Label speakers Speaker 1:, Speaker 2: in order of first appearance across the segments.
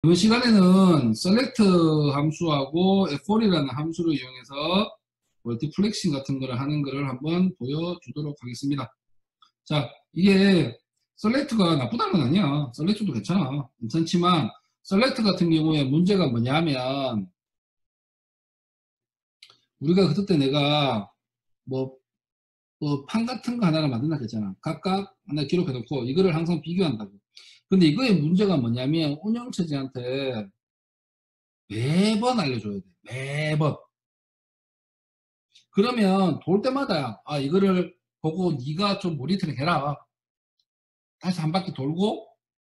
Speaker 1: 이번 시간에는 select 함수하고 f4이라는 함수를 이용해서 멀티플렉싱 같은 거를 하는 거를 한번 보여주도록 하겠습니다. 자, 이게 select가 나쁘다는 건 아니야. select도 괜찮아. 괜찮지만 select 같은 경우에 문제가 뭐냐면 우리가 그때 내가 뭐, 판 같은 거 하나를 만든다 했잖아. 각각 하나 기록해놓고 이거를 항상 비교한다고. 근데 이거의 문제가 뭐냐면 운영체제한테 매번 알려줘야 돼. 매번. 그러면 돌 때마다 이거를 보고 네가 좀 모니터링 해라. 다시 한 바퀴 돌고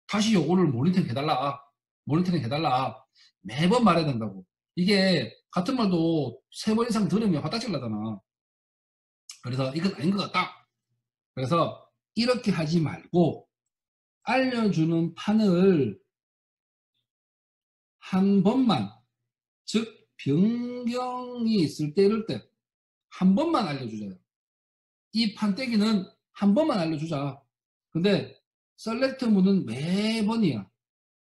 Speaker 1: 다시 요거를 모니터링 해달라. 모니터링 해달라. 매번 말해야 된다고. 이게 같은 말도 3번 이상 들으면 화딱질 나잖아. 그래서 이건 아닌 것 같다. 그래서 이렇게 하지 말고 알려주는 판을 한 번만, 즉 변경이 있을 때 이럴 때 한 번만 알려주세요. 이 판때기는 한 번만 알려주자. 근데 셀렉트 문은 매번이야.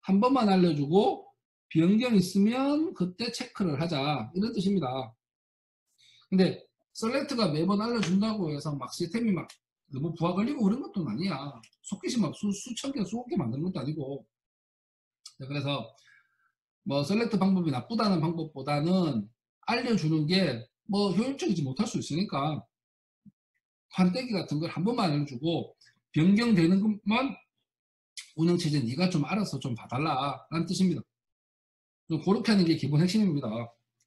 Speaker 1: 한 번만 알려주고 변경 있으면 그때 체크를 하자. 이런 뜻입니다. 근데 셀렉트가 매번 알려준다고 해서 막 시스템이 막 너무 부하 걸리고 그런 것도 아니야. 속깃이 막 수천 개, 수억 개 만드는 것도 아니고. 그래서 뭐 셀렉트 방법이 나쁘다는 방법보다는 알려주는 게 뭐 효율적이지 못할 수 있으니까 판때기 같은 걸 한 번만 알려주고 변경되는 것만 운영체제 네가 좀 알아서 좀 봐달라 라는 뜻입니다. 좀 그렇게 하는 게 기본 핵심입니다.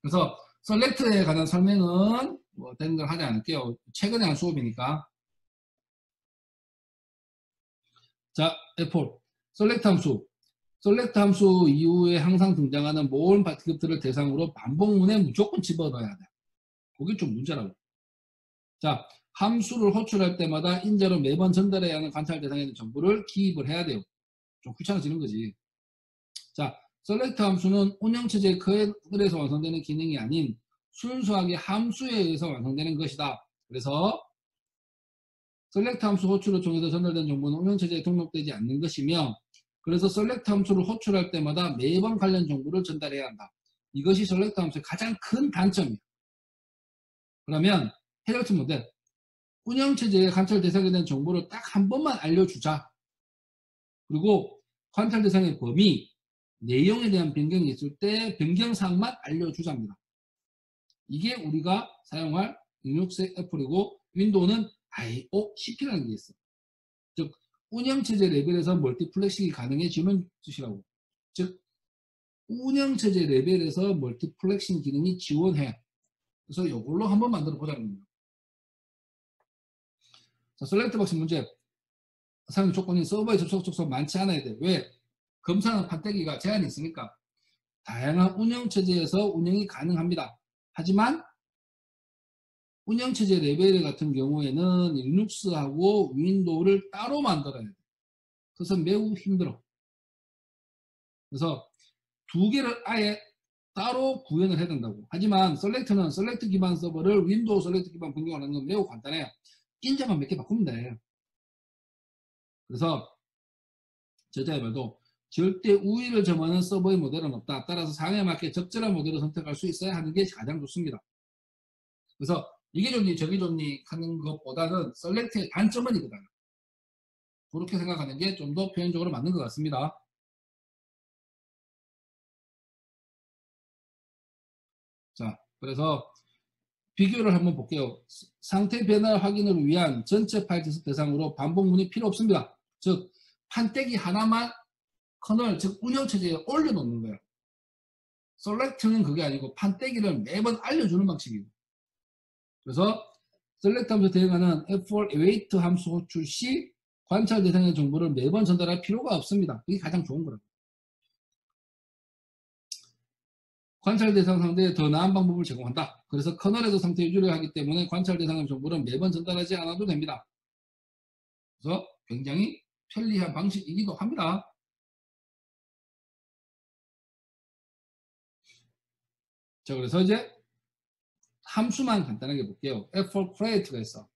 Speaker 1: 그래서 셀렉트에 관한 설명은 뭐 다른 걸 하지 않을게요. 최근에 한 수업이니까. 자, F4 셀렉트 함수. 셀렉트 함수 이후에 항상 등장하는 모든 파트급들을 대상으로 반복문에 무조건 집어넣어야 돼. 그게 좀 문제라고. 자, 함수를 호출할 때마다 인자로 매번 전달해야 하는 관찰 대상에 있는 정보를 기입을 해야 돼요. 좀 귀찮아지는 거지. 자, 셀렉트 함수는 운영체제의 커널에서 완성되는 기능이 아닌 순수하게 함수에 의해서 완성되는 것이다. 그래서 셀렉트 함수 호출을 통해서 전달된 정보는 운영체제에 등록되지 않는 것이며 그래서 셀렉트 함수를 호출할 때마다 매번 관련 정보를 전달해야 한다. 이것이 셀렉트 함수의 가장 큰 단점이에요. 그러면 해결책 모델 운영체제의 관찰 대상에 대한 정보를 딱 한 번만 알려주자. 그리고 관찰 대상의 범위, 내용에 대한 변경이 있을 때 변경사항만 알려주자입니다. 이게 우리가 사용할 리눅스 애플이고 윈도우는 IOCP라는 게 있어. 즉 운영체제 레벨에서 멀티플렉싱이 가능해지는 뜻이라고. 즉 운영체제 레벨에서 멀티플렉싱 기능이 지원해. 그래서 이걸로 한번 만들어 보자는 겁니다. 자, 셀렉트 박스 문제. 사용 조건이 서버에 접속 촉소 많지 않아야 돼. 왜? 검사는 판때기가 제한이 있으니까. 다양한 운영체제에서 운영이 가능합니다. 하지만 운영체제 레벨 같은 경우에는 리눅스하고 윈도우를 따로 만들어야 돼. 그래서 매우 힘들어. 그래서 두 개를 아예 따로 구현을 해야 된다고. 하지만 셀렉트는 셀렉트 기반 서버를 윈도우 셀렉트 기반 변경하는 건 매우 간단해요. 인자만 몇 개 바꾸면 돼. 그래서 저자의 말도 절대 우위를 점하는 서버의 모델은 없다. 따라서 상황에 맞게 적절한 모델을 선택할 수 있어야 하는 게 가장 좋습니다. 그래서 이게 좋니 저게 좋니 하는 것보다는 셀렉트의 단점은 이거다. 그렇게 생각하는 게 좀 더 표현적으로 맞는 것 같습니다. 자, 그래서 비교를 한번 볼게요. 상태 변화 확인을 위한 전체 파일 지속 대상으로 반복문이 필요 없습니다. 즉 판때기 하나만 커널, 즉 운영체제에 올려놓는 거예요. 셀렉트는 그게 아니고 판때기를 매번 알려주는 방식이고. 그래서 셀렉트 함수 대응하는 F4 await 함수 호출 시 관찰 대상의 정보를 매번 전달할 필요가 없습니다. 그게 가장 좋은 거라고. 관찰 대상 상대에 더 나은 방법을 제공한다. 그래서 커널에서 상태 유지를 하기 때문에 관찰 대상의 정보를 매번 전달하지 않아도 됩니다. 그래서 굉장히 편리한 방식이기도 합니다. 자, 그래서 이제 함수만 간단하게 볼게요. F4 create가 있어.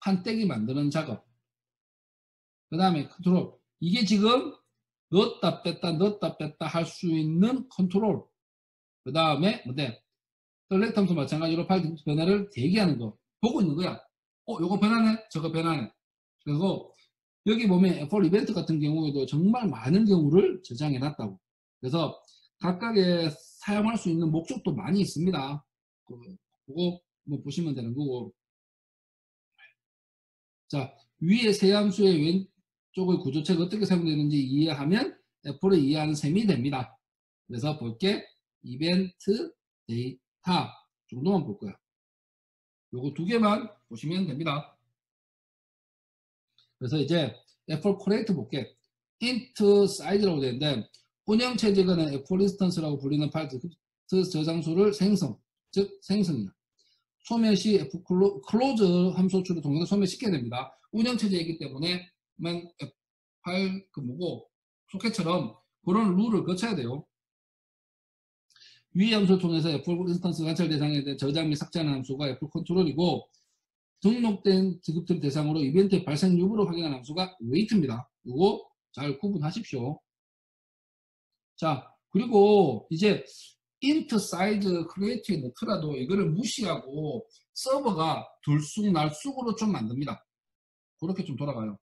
Speaker 1: 판때기 만드는 작업. 그 다음에 컨트롤. 이게 지금 넣었다 뺐다 할 수 있는 컨트롤. 그 다음에 뭔데? 셀렉트 함수 마찬가지로 파일 변화를 대기하는 거. 보고 있는 거야. 요거 변하네? 저거 변하네. 그리고 여기 보면 F4 이벤트 같은 경우에도 정말 많은 경우를 저장해 놨다고. 그래서 각각의 사용할 수 있는 목적도 많이 있습니다. 그거 뭐 보시면 되는 거고. 자, 위에 세 함수의 왼쪽의 구조체가 어떻게 사용되는지 이해하면 F를 이해하는 셈이 됩니다. 그래서 볼게 이벤트 데이터 정도만 볼 거야. 요거 두 개만 보시면 됩니다. 그래서 이제 F4 create 볼게. int size라고 되는데 운영체제가는 F4 instance라고 불리는 파일 저장소를 생성, 즉 생성이야. 소멸시 F close 함수 호출을 통해서 소멸시켜야 됩니다. 운영체제이기 때문에 파일 소켓처럼 그런 룰을 거쳐야 돼요. 위 함수를 통해서 F4 인스턴스 관찰 대상에 대한 저장 및 삭제하는 함수가 F 컨트롤이고 등록된 지급들 대상으로 이벤트의 발생 여부를 확인하는 함수가 wait입니다. 이거 잘 구분하십시오. 자, 그리고 이제 int size create에 넣더라도 이거를 무시하고 서버가 들쑥날쑥으로 좀 만듭니다. 그렇게 좀 돌아가요.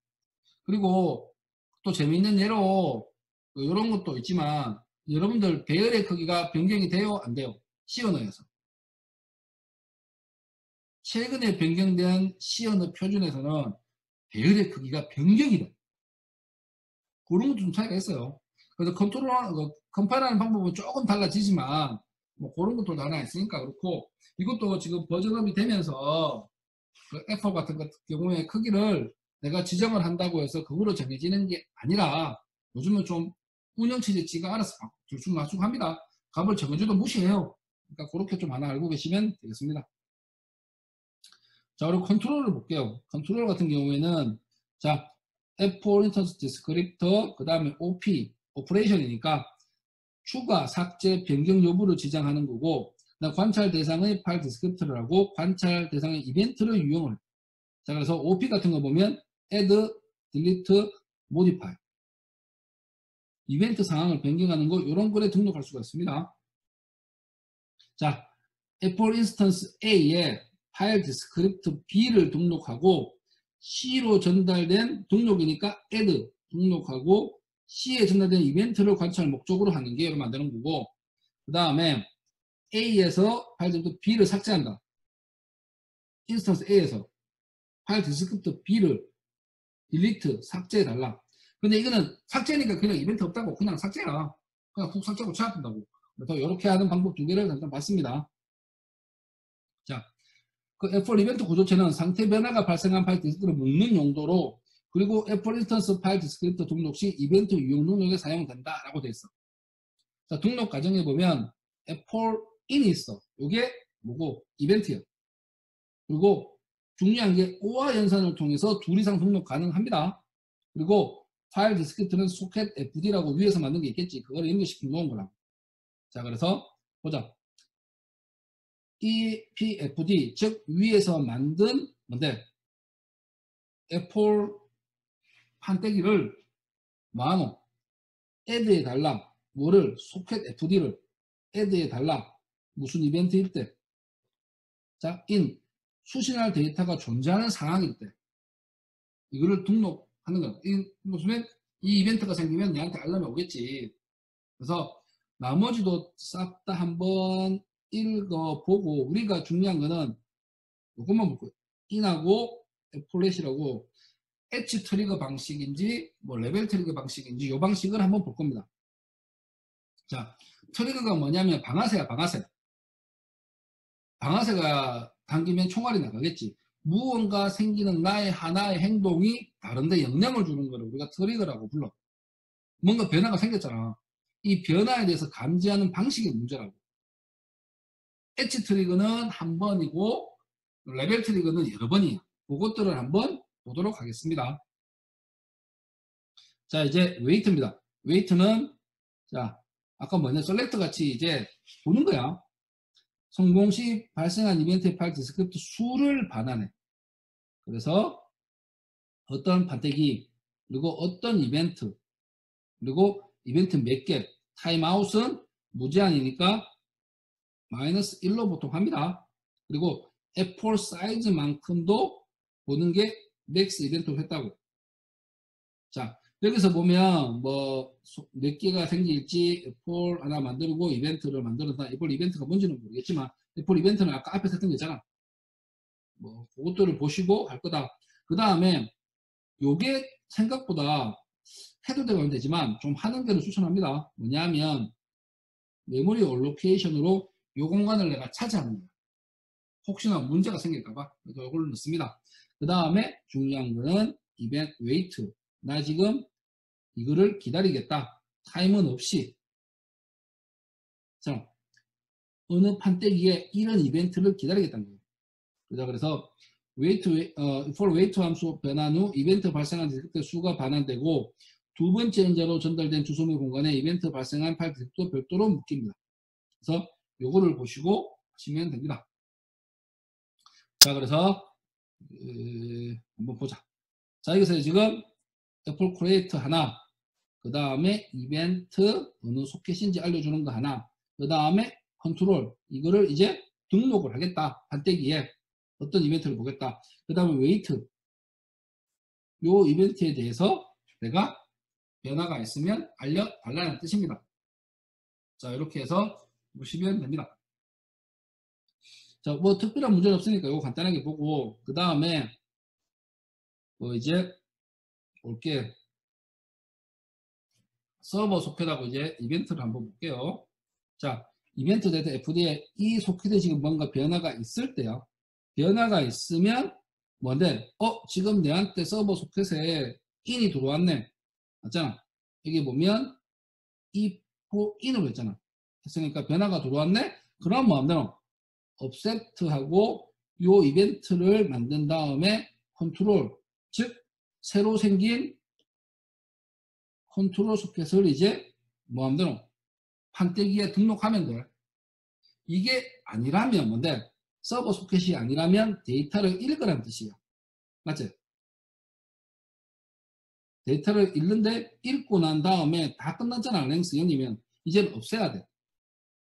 Speaker 1: 그리고 또 재미있는 예로 이런 것도 있지만 여러분들 배열의 크기가 변경이 돼요? 안 돼요? C 언어에서. 최근에 변경된 C 언어 표준에서는 배열의 크기가 변경이 돼. 그런 것도 좀 차이가 있어요. 그래서 컴파일하는 방법은 조금 달라지지만 뭐 그런 것들도 하나 있으니까 그렇고 이것도 지금 버전업이 되면서 그 애플 같은 경우에 크기를 내가 지정을 한다고 해서 그거로 정해지는 게 아니라 요즘은 좀 운영체제치가 알아서 들쑥날쑥합니다. 값을 정해줘도 무시해요. 그러니까 그렇게 좀 하나 알고 계시면 되겠습니다. 자, 그리고 컨트롤을 볼게요. 컨트롤 같은 경우에는 자, F4 인스턴스 디스크립터 그 다음에 OP 오퍼레이션이니까 추가, 삭제, 변경 여부를 지정하는 거고 관찰 대상의 파일 디스크립터를 하고 관찰 대상의 이벤트를 유형을 해요. 자, 그래서 OP 같은 거 보면 add, delete, modify 이벤트 상황을 변경하는 거 이런 거에 등록할 수가 있습니다. 자, F4 인스턴스 A에 파일 디스크립터 B를 등록하고 C로 전달된 등록이니까 add 등록하고 C에 전달된 이벤트를 관찰 목적으로 하는 게 만드는 거고 그 다음에 A에서 파일 디스크립터 B를 삭제한다. 인스턴스 A에서 파일 디스크립터 B를 delete 삭제해달라. 근데 이거는 삭제니까 그냥 이벤트 없다고 그냥 삭제라. 그냥 훅 삭제하고 취합한다고. 그래서 이렇게 하는 방법 두 개를 잠깐 봤습니다. 자, 그 F4 이벤트 구조체는 상태 변화가 발생한 파일 디스크립터를 묶는 용도로 그리고 F4 인스턴스 파일 디스크립터 등록 시 이벤트 유용 능력에 사용된다라고 되어 있어. 자, 등록 과정에 보면 F4 in이 있어. 이게 뭐고? 이벤트야. 그리고 중요한 게 OR 연산을 통해서 둘 이상 등록 가능합니다. 그리고 파일 디스크립터는 소켓 FD라고 위에서 만든 게 있겠지. 그걸 연결시켜 놓은 거라고. 자, 그래서 보자. EPFD, 즉 위에서 만든 뭔데? F4 판때기를 뭐하노? add해 달라. 뭐를? 소켓 FD를 add해 달라. 무슨 이벤트일 때? 자, in 수신할 데이터가 존재하는 상황일 때 이거를 등록하는 거야. 무슨 이 이벤트가 생기면 얘한테 알람이 오겠지. 그래서 나머지도 싹 다 한번 읽어보고 우리가 중요한 거는 이것만 볼 거예요. in하고 플랫이라고 엣지 트리거 방식인지 뭐 레벨 트리거 방식인지 이 방식을 한번 볼 겁니다. 자, 트리거가 뭐냐면 방아쇠야, 방아쇠. 방아쇠가 당기면 총알이 나가겠지. 무언가 생기는 나의 하나의 행동이 다른데 영향을 주는 거를 우리가 트리거라고 불러. 뭔가 변화가 생겼잖아. 이 변화에 대해서 감지하는 방식의 문제라고. 엣지 트리거는 한 번이고 레벨 트리거는 여러 번이야. 그것들을 한번 보도록 하겠습니다. 자, 이제 웨이트입니다. 웨이트는 자, 아까 뭐냐 셀렉트 같이 이제 보는 거야. 성공 시 발생한 이벤트의 파일 디스크립터 수를 반환해. 그래서 어떤 판때기 그리고 어떤 이벤트 그리고 이벤트 몇 개, 타임아웃은 무제한이니까 마이너스 1로 보통 합니다. 그리고 F4 사이즈만큼도 보는 게 맥스 이벤트로 했다고. 자, 여기서 보면 뭐 몇 개가 생길지 F4 하나 만들고 이벤트를 만들었다. F4 이벤트가 뭔지는 모르겠지만 F4 이벤트는 아까 앞에서 했던 거잖아. 뭐 그것들을 보시고 할 거다. 그 다음에 요게 생각보다 해도 되면 되지만 좀 하는 게를 추천합니다. 뭐냐면 메모리 올로케이션으로 요 공간을 내가 차지하는 거야. 혹시나 문제가 생길까봐 그래서 이걸 넣습니다. 그 다음에 중요한 거는 이벤트 웨이트. 나 지금 이거를 기다리겠다. 타임은 없이. 자, 어느 판때기에 이런 이벤트를 기다리겠다는 거예요. 그래서 웨이트, for 웨이트 함수 변환 후 이벤트 발생한 디스크트 수가 반환되고 두 번째 연자로 전달된 주소물 공간에 이벤트 발생한 파일 디스크도 별도로 묶입니다. 그래서 요거를 보시고 하시면 됩니다. 자, 그래서 한번 보자. 자, 여기서 지금 애플 크리에이트 하나, 그 다음에 이벤트 어느 소켓인지 알려주는 거 하나, 그 다음에 컨트롤 이거를 이제 등록을 하겠다. 판때기에 어떤 이벤트를 보겠다. 그 다음에 웨이트 요 이벤트에 대해서 내가 변화가 있으면 알려달라는 뜻입니다. 자, 이렇게 해서 보시면 됩니다. 자, 뭐 특별한 문제는 없으니까 이거 간단하게 보고 그 다음에 뭐 이제 볼게. 서버 소켓하고 이제 이벤트를 한번 볼게요. 자, 이벤트 데이터 FD에 이 소켓에 지금 뭔가 변화가 있을 때요. 변화가 있으면 뭔데? 지금 내한테 서버 소켓에 인이 들어왔네. 맞잖아. 여기 보면 E4 인으로 했잖아. 했으니까 변화가 들어왔네? 그럼 뭐 하면 업셋하고 요 이벤트를 만든 다음에 컨트롤, 즉 새로 생긴 컨트롤 소켓을 이제 뭐 하면 판때기에 등록하면 돼. 이게 아니라면 뭔데? 서버 소켓이 아니라면 데이터를 읽으라는 뜻이에요. 맞지? 데이터를 읽는데 읽고 난 다음에 다 끝났잖아. 랭스 0이면 이제는 없애야 돼.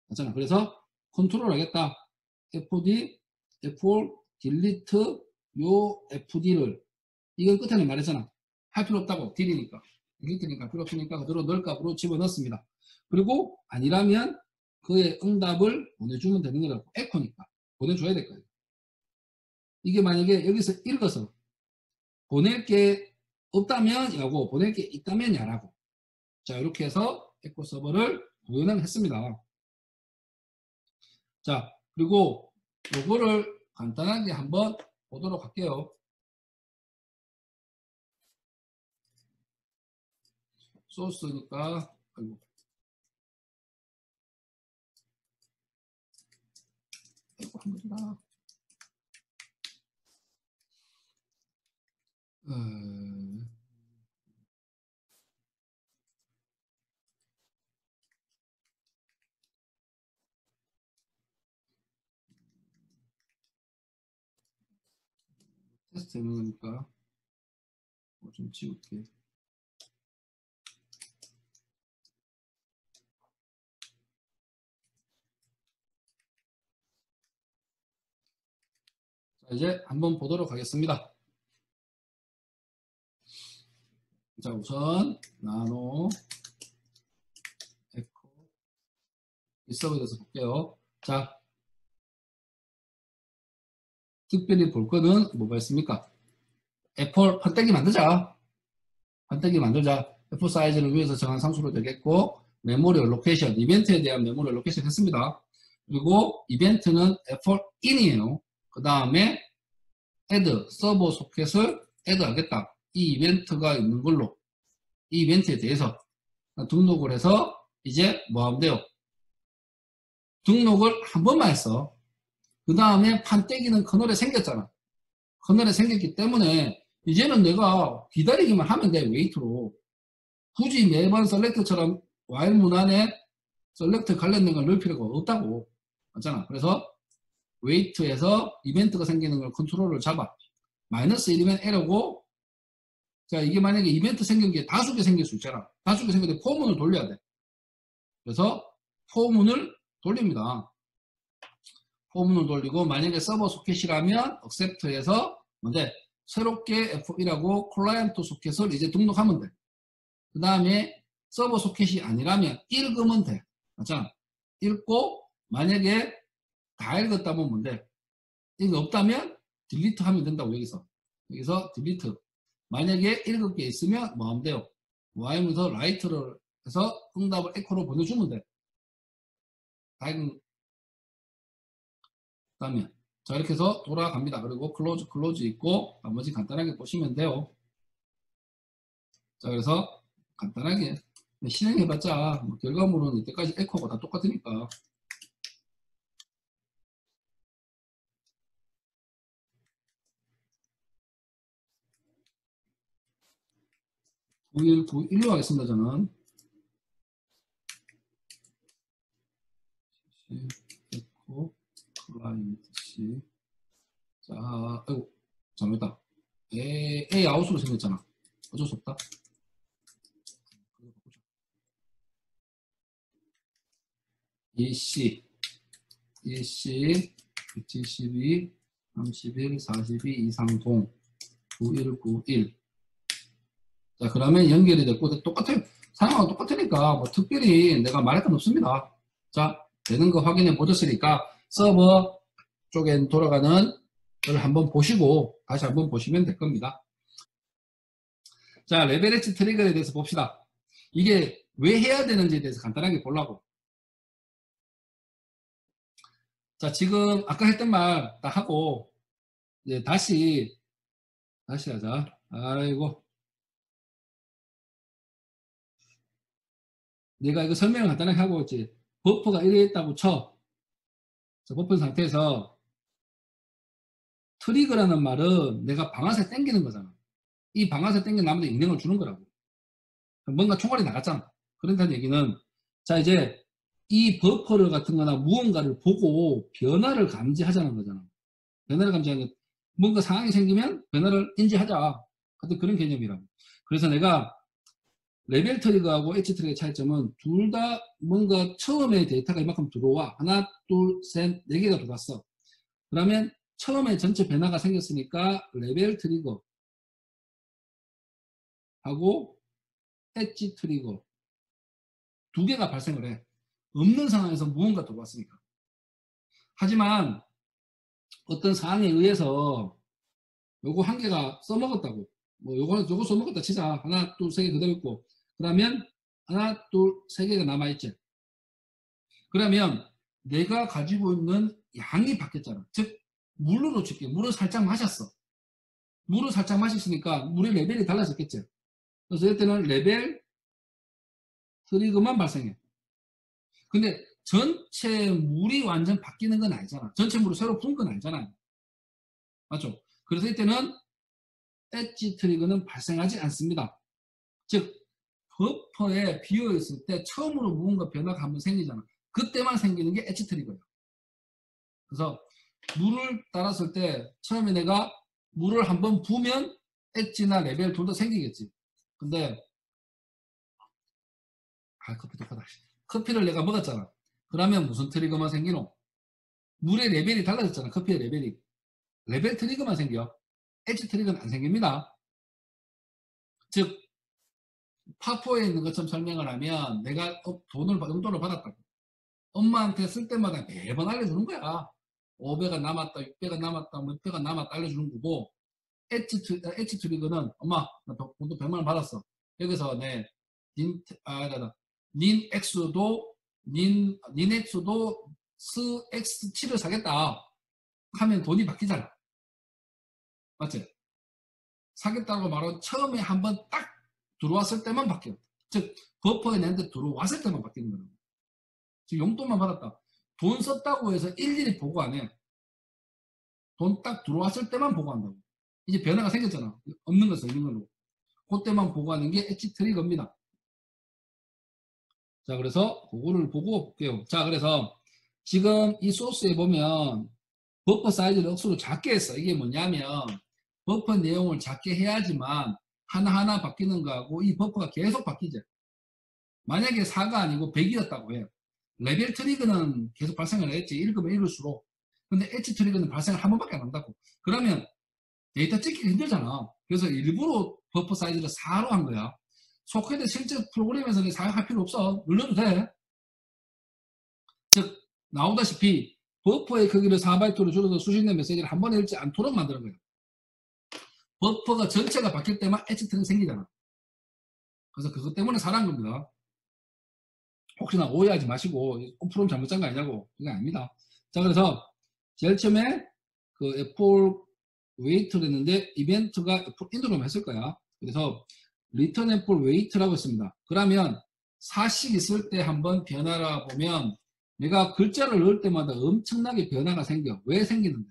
Speaker 1: 맞잖아. 그래서 컨트롤 하겠다. FD, F4, 딜리트 요 FD를 이건 끝에는 말했잖아. 할 필요 없다고. 딜이니까. 딜리트니까 필요 없으니까 그대로 넣을 값으로 집어넣습니다. 그리고 아니라면 그의 응답을 보내주면 되는 거라고. 에코니까 보내줘야 될 거예요. 이게 만약에 여기서 읽어서 보낼 게 없다면 야고, 보낼 게 있다면 야라고. 자, 이렇게 해서 에코 서버를 구현을 했습니다. 자, 그리고 요거를 간단하게 한번 보도록 할게요. 소스니까, 아이고. 아이고, 한 거다. 테스트 해놓으니까 좀 지울게. 자, 이제 한번 보도록 하겠습니다. 자, 우선 나노 에코 이 서버에 대해서 볼게요. 자, 특별히 볼 거는 뭐가 있습니까? 애플 판때기 만들자. 판때기 만들자. 애플 사이즈를 위해서 정한 상수로 되겠고, 메모리 로케이션, 이벤트에 대한 메모리 로케이션 했습니다. 그리고 이벤트는 애플 인이에요. 그 다음에 add, 서버 소켓을 add 하겠다. 이 이벤트가 있는 걸로, 이 이벤트에 대해서 등록을 해서 이제 뭐 하면 돼요? 등록을 한 번만 했어. 그 다음에 판때기는 커널에 생겼잖아. 커널에 생겼기 때문에 이제는 내가 기다리기만 하면 돼. 웨이트로. 굳이 매번 셀렉트처럼 while 문 안에 셀렉트 관련된 걸 넣을 필요가 없다고. 맞잖아. 그래서 웨이트에서 이벤트가 생기는 걸 컨트롤을 잡아. 마이너스 1이면 에러고 자, 이게 만약에 이벤트 생긴 게 다수 개 생길 수 있잖아. 다수 개 생길 때 포문을 돌려야 돼. 그래서 포문을 돌립니다. 포문을 돌리고 만약에 서버 소켓이라면 accept에서 뭔데 새롭게 F1하고 클라이언트 소켓을 이제 등록하면 돼. 그 다음에 서버 소켓이 아니라면 읽으면 돼. 맞잖아. 읽고 만약에 다 읽었다면 뭔데 이거 없다면 딜리트 하면 된다고 여기서 딜리트. 만약에 읽을 게 있으면 뭐 하면 돼요? 뭐 하면서 라이트를 해서 응답을 에코로 보내주면 돼. 다 읽은 다음에 자 이렇게 해서 돌아갑니다. 그리고 클로즈 있고 나머지 간단하게 보시면 돼요. 자 그래서 간단하게 실행해봤자 뭐 결과물은 이때까지 에코가 다 똑같으니까 구1 9일로 하겠습니다. 저는 에코 클라이언트 C 자 아이고 잘못했다. A 아웃으로 생겼잖아. 어쩔 수 없다. EC 172 31 42 이상동 9191 자 그러면 연결이 됐고 똑같아요. 상황은 똑같으니까 뭐 특별히 내가 말할 건 없습니다. 자 되는 거 확인해 보셨으니까 서버 쪽에 돌아가는 걸 한번 보시고 다시 한번 보시면 될 겁니다. 자 레벨 엣지 트리거에 대해서 봅시다. 이게 왜 해야 되는지에 대해서 간단하게 보려고. 자 지금 아까 했던 말 다 하고 이제 다시 하자. 아이고 내가 이거 설명을 간단하게 하고 있지. 버퍼가 이래 있다고 쳐. 자, 버퍼 상태에서 트리거라는 말은 내가 방아쇠 당기는 거잖아. 이 방아쇠 당겨 나무에 인형을 주는 거라고. 뭔가 총알이 나갔잖아. 그런다는 얘기는 자 이제 이 버퍼를 같은 거나 무언가를 보고 변화를 감지하자는 거잖아. 변화를 감지하는 거. 뭔가 상황이 생기면 변화를 인지하자. 같은 그런 개념이라고. 그래서 내가 레벨 트리거하고 엣지 트리거의 차이점은 둘 다 뭔가 처음에 데이터가 이만큼 들어와. 하나, 둘, 셋, 네 개가 들어왔어. 그러면 처음에 전체 변화가 생겼으니까 레벨 트리거하고 엣지 트리거 두 개가 발생을 해. 없는 상황에서 무언가 들어왔으니까. 하지만 어떤 상황에 의해서 요거 한 개가 써먹었다고. 뭐 요거 써먹었다 치자. 하나, 둘, 세 개 그대로 있고. 그러면 하나, 둘, 세 개가 남아있지. 그러면 내가 가지고 있는 양이 바뀌었잖아. 즉 물로 칠게. 물을 살짝 마셨어. 물을 살짝 마셨으니까 물의 레벨이 달라졌겠지. 그래서 이때는 레벨 트리거만 발생해. 근데 전체 물이 완전 바뀌는 건 아니잖아. 전체 물을 새로 푼 건 아니잖아요. 맞죠? 그래서 이때는 엣지 트리거는 발생하지 않습니다. 즉 버퍼에 비어있을 때 처음으로 무언가 변화가 한번 생기잖아. 그때만 생기는 게 엣지 트리거예요. 그래서 물을 따랐을 때 처음에 내가 물을 한번 부으면 엣지나 레벨 둘 다 생기겠지. 근데 커피 독하다. 커피를 내가 먹었잖아. 그러면 무슨 트리거만 생기노? 물의 레벨이 달라졌잖아. 커피의 레벨이. 레벨 트리거만 생겨. 엣지 트리거는 안 생깁니다. 즉 파포에 있는 것처럼 설명을 하면 내가 용돈을 받았다고. 엄마한테 쓸 때마다 매번 알려주는 거야. 5배가 남았다, 6배가 남았다, 몇 배가 남았다 알려주는 거고 엣지 트리거는 엄마 나 돈도 100만 원 받았어. 여기서 닌 X도 스 X7을 사겠다 하면 돈이 바뀌잖아. 맞지? 사겠다고 말하면 처음에 한번 딱 들어왔을 때만 바뀌어. 즉 버퍼에 내한테 들어왔을 때만 바뀌는 거야. 지금 용돈만 받았다. 돈 썼다고 해서 일일이 보고 안 해. 돈 딱 들어왔을 때만 보고한다고. 이제 변화가 생겼잖아. 없는 것은 있는 걸로. 그때만 보고하는 게 엣지 트리거입니다. 자, 그래서 그거를 보고 볼게요. 자, 그래서 지금 이 소스에 보면 버퍼 사이즈를 억수로 작게 했어. 이게 뭐냐면 버퍼 내용을 작게 해야지만 하나하나 바뀌는 거하고 이 버퍼가 계속 바뀌죠. 만약에 4가 아니고 100이었다고 해요. 레벨 트리거는 계속 발생을 했지. 읽으면 읽을수록. 근데 엣지 트리거는 발생을 한 번밖에 안 한다고. 그러면 데이터 찍기 힘들잖아. 그래서 일부러 버퍼 사이즈를 4로 한 거야. 소켓의 실제 프로그램에서는 4 할 필요 없어. 눌러도 돼. 즉 나오다시피 버퍼의 크기를 4바이트로 줄여서 수신된 메시지를 한 번에 읽지 않도록 만드는 거예요. 버퍼가 전체가 바뀔 때만 엣지 트리가 생기잖아. 그래서 그것 때문에 4란 겁니다. 혹시나 오해하지 마시고 프롬 잘못 짠 거 아니냐고. 그게 아닙니다. 자, 그래서 제일 처음에 그 애플 웨이트를 했는데 이벤트가 애플 인도로 했을 거야. 그래서 리턴 애플 웨이트라고 했습니다. 그러면 4씩 있을 때 한번 변화라 보면 내가 글자를 넣을 때마다 엄청나게 변화가 생겨. 왜 생기는데?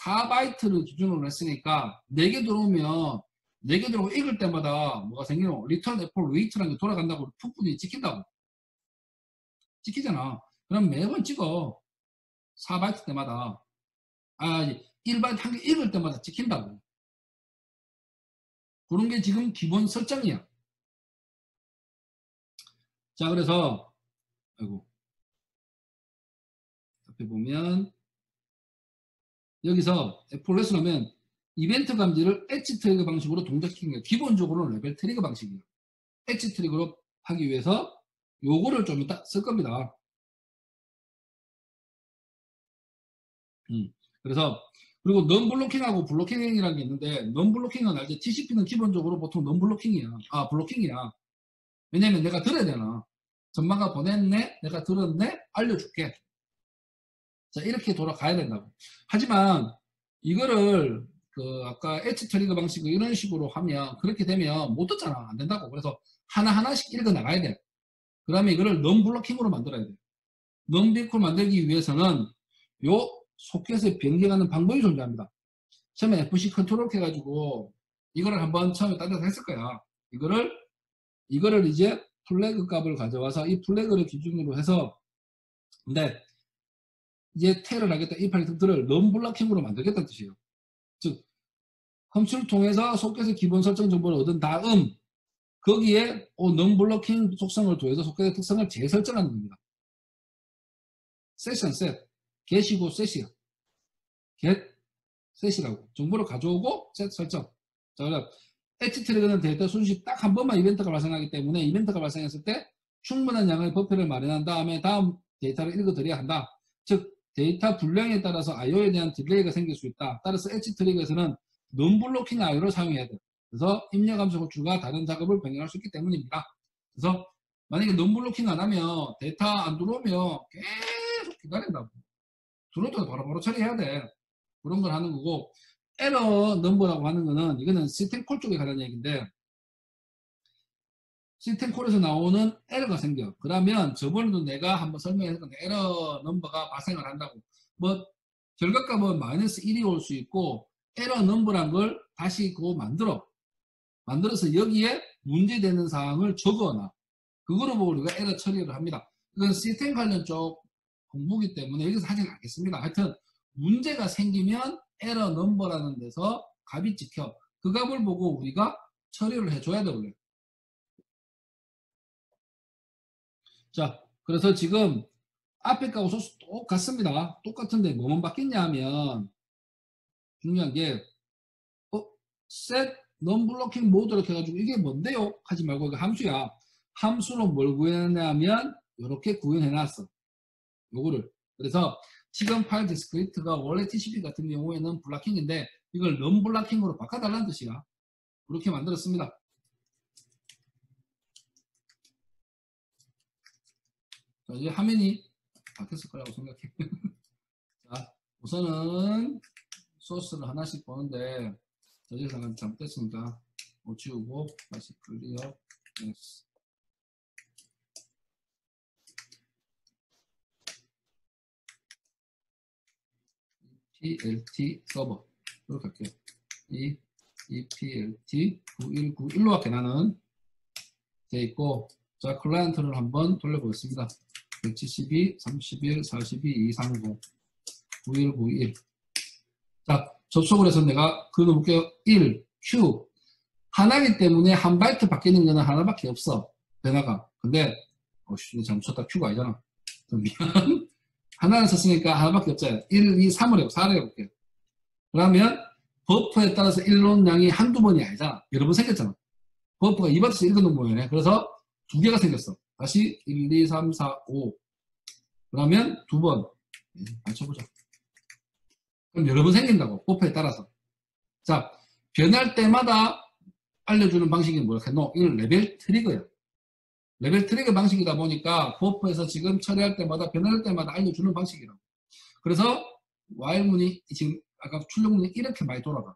Speaker 1: 4바이트를 기준으로 했으니까 4개 들어오면 4개 들어오고 읽을 때마다 뭐가 생기노? 리턴 애플 웨이트라는 게 돌아간다고 풋풋이 찍힌다고. 찍히잖아. 그럼 매번 찍어. 4바이트 때마다. 아, 1바이트 한 개 읽을 때마다 찍힌다고. 그런 게 지금 기본 설정이야. 자, 그래서, 아이고. 옆에 보면, 여기서 애플렛을 하면 이벤트 감지를 엣지 트리거 방식으로 동작시키는 게 기본적으로는 레벨 트리거 방식이에요. 엣지 트리거로 하기 위해서 요거를 좀 이따 쓸 겁니다. 그래서 그리고 non-블로킹하고 블로킹이라는 게 있는데 non-블로킹은 알지? TCP는 기본적으로 보통 non-블로킹이야. 아, 블로킹이야. 왜냐면 내가 들어야 되나. 전망가 보냈네, 내가 들었네, 알려줄게. 자, 이렇게 돌아가야 된다고. 하지만 이거를 그 아까 엣지 트리거 방식을 이런 식으로 하면 그렇게 되면 못 듣잖아. 안 된다고. 그래서 하나하나씩 읽어 나가야 돼. 그 다음에 이거를 non-블로킹으로 만들어야 돼. non-블로킹으로 만들기 위해서는 요 소켓을 변경하는 방법이 존재합니다. 처음에 FC 컨트롤 해가지고 이거를 한번 처음에 딴 데서 했을 거야. 이거를 이제 플래그 값을 가져와서 이 플래그를 기준으로 해서 근데 이제 테를 하겠다 이 파이썬들을 non-블로킹으로 만들겠다는 뜻이에요. 즉 컴퓨터를 통해서 소켓의 기본 설정 정보를 얻은 다음 거기에 non-블로킹 속성을 더해서 소켓의 특성을 재설정하는 겁니다. 세션 셋 get이고 set이야. get set이라고 정보를 가져오고 set 설정. 자, 그럼 엣지 트리거는 데이터 순식 딱 한 번만 이벤트가 발생하기 때문에 이벤트가 발생했을 때 충분한 양의 버퍼를 마련한 다음에 다음 데이터를 읽어드려야 한다. 즉 데이터 분량에 따라서 IO에 대한 딜레이가 생길 수 있다. 따라서 엣지 트리거에서는 non-블로킹 IO를 사용해야 돼요. 그래서 입력 함수 호출과 다른 작업을 병행할 수 있기 때문입니다. 그래서 만약에 non-블로킹 안 하면 데이터 안 들어오면 계속 기다린다고. 들어도 바로바로 처리해야 돼. 그런 걸 하는 거고 에러 넘버라고 하는 거는 이거는 시스템 콜 쪽에 관한 얘기인데 시스템 콜에서 나오는 에러가 생겨. 그러면 저번에도 내가 한번 설명했는데 에러 넘버가 발생을 한다고. 뭐 결과값은 마이너스 1이 올 수 있고 에러 넘버란 걸 다시 그거 만들어서 여기에 문제되는 사항을 적어놔. 그거로 보고 우리가 에러 처리를 합니다. 이건 시스템 관련 쪽 공부기 때문에 여기서 하진 않겠습니다. 하여튼 문제가 생기면 에러 넘버라는 데서 값이 찍혀. 그 값을 보고 우리가 처리를 해줘야 돼 원래. 자, 그래서 지금 앞에 값하고 소스 똑같습니다. 똑같은데 뭐만 바뀌냐 하면 중요한 게 set non-blocking 모드 이렇게 해가지고 이게 뭔데요? 하지 말고 이거 함수야. 함수로 뭘 구현하냐면 이렇게 구현해놨어. 요거를. 그래서 지금 파일 디스크리트가 원래 TCP 같은 경우에는 블락킹인데 이걸 non-blocking으로 바꿔달라는 뜻이야. 그렇게 만들었습니다. 자, 이제 화면이 바뀌었을 거라고 생각해. 자, 우선은 소스를 하나씩 보는데 저지사가 잘못됐으니까 못 지우고 다시 클리어 yes. EPLT 서버 이렇게 할게요. 이 EPLT 9191로밖에 나는 돼 있고 자 클라이언트를 한번 돌려보겠습니다. 172, 31, 42, 230 9191 자 접속을 해서 내가 그려볼게요. 1, Q 하나이기 때문에 한 바이트 바뀌는 거는 하나밖에 없어. 변화가. 근데 잘못 쳤다. Q가 아니잖아. 미안. 하나를 썼으니까 하나밖에 없잖아요. 1, 2, 3을 해볼게요. 4를 해볼게요. 그러면 버퍼에 따라서 일론 양이 한두 번이 아니잖아. 여러 번 생겼잖아. 버퍼가 2번에서 읽어놓은 모양이네. 그래서 두 개가 생겼어. 다시 1, 2, 3, 4, 5. 그러면 두 번. 맞춰보자. 그럼 여러 번 생긴다고. 버퍼에 따라서. 자, 변할 때마다 알려주는 방식이 뭐야? 이건 레벨 트리거야. 레벨 트리거 방식이다 보니까 버퍼에서 지금 처리할 때마다 변할 때마다 알려주는 방식이라고. 그래서 while문이 지금 아까 출력문이 이렇게 많이 돌아가.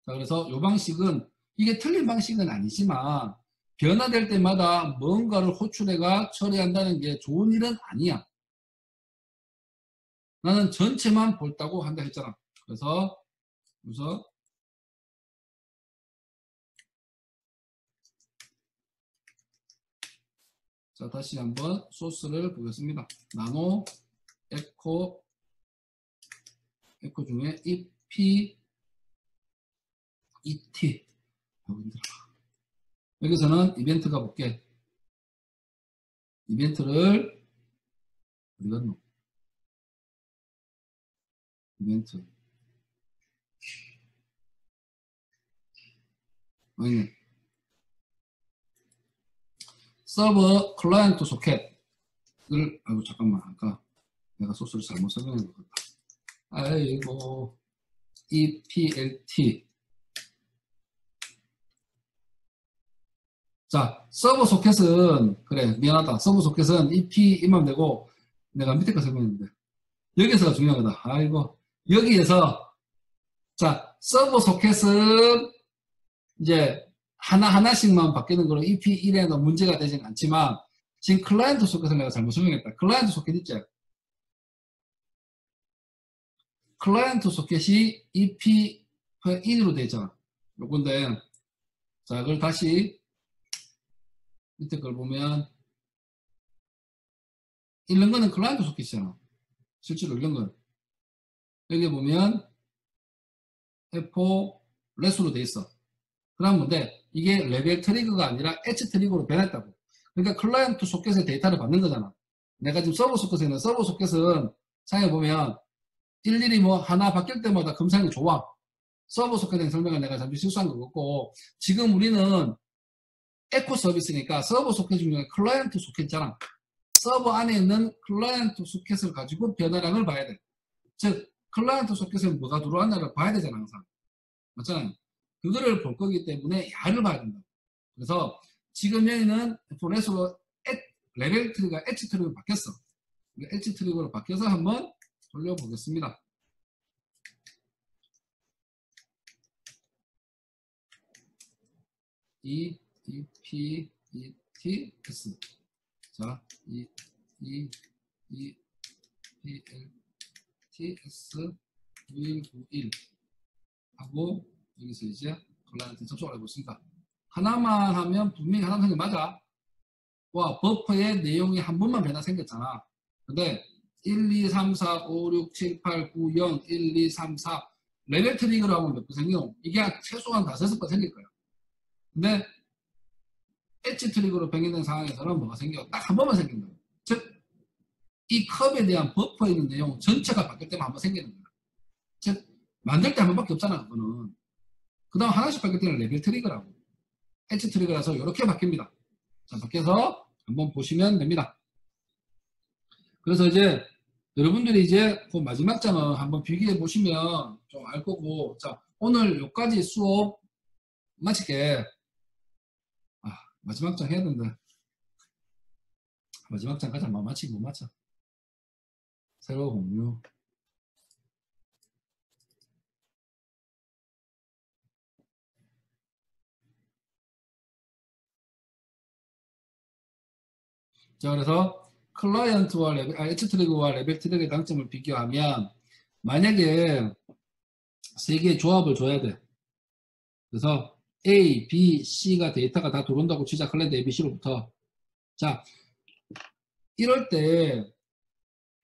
Speaker 1: 자, 그래서 이 방식은 이게 틀린 방식은 아니지만 변화될 때마다 뭔가를 호출해가 처리한다는 게 좋은 일은 아니야. 나는 전체만 볼다고 한다 했잖아. 그래서 자, 다시 한번 소스를 보겠습니다. 나노 에코 중에 EP ET 여기서는 이벤트가 볼게. 이벤트를 어디 갔노? 이벤트 아니네. 서버 클라이언트 소켓을 아이고 잠깐만 아까 내가 소스를 잘못 설명한 것 같다. 아이고 EPLT 자 서버 소켓은 그래 미안하다. 서버 소켓은 EP이면 되고 내가 밑에 거 설명했는데 여기서가 중요한 거다. 아이고 여기에서 자 서버 소켓은 이제 하나하나씩만 바뀌는 거로 EP1에는 문제가 되진 않지만 지금 클라이언트 소켓을 내가 잘못 설명했다. 클라이언트 소켓 있지? 클라이언트 소켓이 EP1으로 되어 있잖아. 요건데 자 그걸 다시 밑에 걸 보면 읽는 거는 클라이언트 소켓이잖아. 실제로 읽는 건 여기 보면 F4 레스로 되어 있어. 그럼 뭔데 이게 레벨 트리거가 아니라 엣지 트리거로 변했다고. 그러니까 클라이언트 소켓의 데이터를 받는 거잖아. 내가 지금 서버 소켓에 있는 서버 소켓은 상에 보면 일일이 뭐 하나 바뀔 때마다 검사하는 게 좋아. 서버 소켓에 대한 설명을 내가 잠시 실수한 것 같고 지금 우리는 에코 서비스니까 서버 소켓 중에 클라이언트 소켓 있잖아. 서버 안에 있는 클라이언트 소켓을 가지고 변화량을 봐야 돼. 즉 클라이언트 소켓에 뭐가 들어왔나를 봐야 되잖아 항상. 맞잖아요. 그거를 볼 거기 때문에 야를 봐야 된다. 그래서 지금 여기는 포레스로 레벨 트리가 엣지 트리로 바뀌었어. 엣지 트리로 바뀌어서 한번 돌려보겠습니다. P, T, S. 자, P, L, T, S, 9191 하고 여기서 이제 클라이언트 접속을 해보겠습니다. 하나만 하면 분명히 하나 생겨 맞아. 와 버퍼의 내용이 한 번만 변화 생겼잖아. 근데 1, 2, 3, 4, 5, 6, 7, 8, 9, 0, 1, 2, 3, 4 레벨 트리거로 하면 몇 번 생겨? 이게 최소한 5번 생길 거야. 근데 엣지 트리거로 변경된 상황에서는 뭐가 생겨? 딱 한 번만 생긴다. 즉 이 컵에 대한 버퍼에 있는 내용 전체가 바뀔 때만 한 번 생기는 거야. 즉 만들 때 한 번밖에 없잖아 그거는. 그 다음 하나씩 바뀔 때는 레벨 트리거라고. 엣지 트리거라서 이렇게 바뀝니다. 자, 바뀌어서 한번 보시면 됩니다. 그래서 이제 여러분들이 이제 그 마지막 장을 한번 비교해 보시면 좀 알 거고 자 오늘 여기까지 수업 마칠게. 마지막 장 해야 된다. 마지막 장까지 한번 마치고 못 맞춰. 새로 공유. 자 그래서 클라이언트와 엣지 트리거와 레벨 트리거의 장점을 비교하면 만약에 세 개의 조합을 줘야 돼. 그래서 A, B, C가 데이터가 다 들어온다고 치자. 클라이언트 A, B, C로부터. 자 이럴 때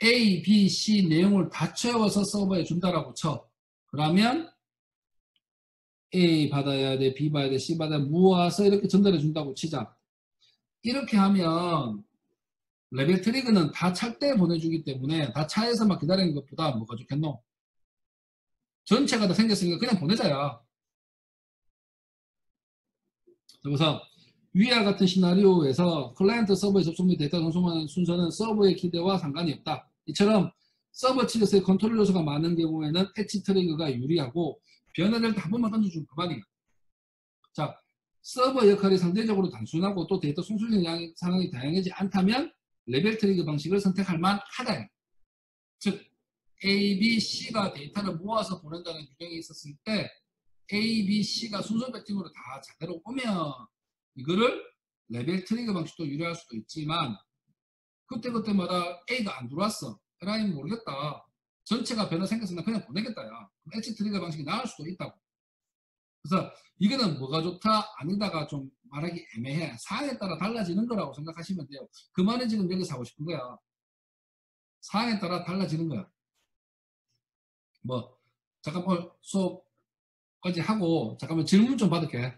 Speaker 1: A, B, C 내용을 다 채워서 서버에 준다라고 쳐. 그러면 A 받아야 돼, B 받아야 돼, C 받아야 돼, 모아서 이렇게 전달해 준다고 치자. 이렇게 하면 레벨 트리그는 다 찰 때 보내주기 때문에 다 차에서 막 기다리는 것보다 뭐가 좋겠노? 전체가 다 생겼으니까 그냥 보내자야. 그래서 위와 같은 시나리오에서 클라이언트 서버에 접속 및 데이터 전송하는 순서는 서버의 기대와 상관이 없다. 이처럼 서버 측에서의 컨트롤 요소가 많은 경우에는 엣지 트리거가 유리하고 변화를 한 번만 던져주면 그만이야. 자, 서버 역할이 상대적으로 단순하고 또 데이터 송출 상황이 다양하지 않다면 레벨 트리거 방식을 선택할 만하다. 즉 A, B, C가 데이터를 모아서 보낸다는 규정이 있었을 때 A, B, C가 순서 배팅으로 다 제대로 오면 이거를 레벨 트리거 방식도 유리할 수도 있지만 그때그때마다 A가 안 들어왔어. 라인 모르겠다. 전체가 변화 생겼으나 그냥 보내겠다. 야. 그럼 엣지 트리거 방식이 나을 수도 있다고. 그래서 이거는 뭐가 좋다 아니다가 좀 말하기 애매해. 사항에 따라 달라지는 거라고 생각하시면 돼요. 그 말은 지금 여기서 하고 싶은 거야. 사항에 따라 달라지는 거야. 뭐 잠깐만 수업까지 하고 잠깐만 질문 좀 받을게.